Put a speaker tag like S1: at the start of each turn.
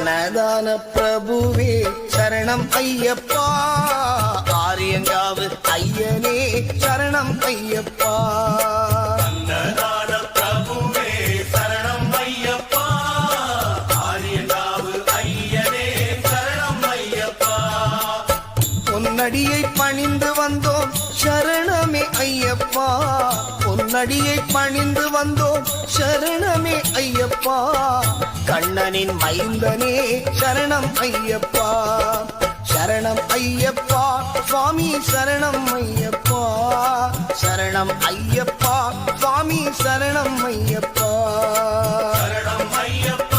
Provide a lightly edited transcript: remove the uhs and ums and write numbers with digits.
S1: அன்னதான பிரபுவே சரணம் ஐயப்பா, ஆரியங்காவு ஐயனே சரணம் ஐயப்பா.
S2: அன்னதான பிரபுவே சரணம் ஐயப்பா, ஆரியங்காவு ஐயனே சரணம் ஐயப்பா.
S1: பொன்னடியை பணிந்து வந்தோம் சரணமே ஐயப்பா, பொன்னடியை பணிந்து வந்தோம் சரணமே ஐயப்பா. கண்ணனின் மைந்தனே சரணம் ஐயப்பா, சரணம் ஐயப்பா சுவாமி சரணம் ஐயப்பா, சரணம் ஐயப்பா சுவாமி சரணம் ஐயப்பா,
S2: சரணம் ஐயப்பா.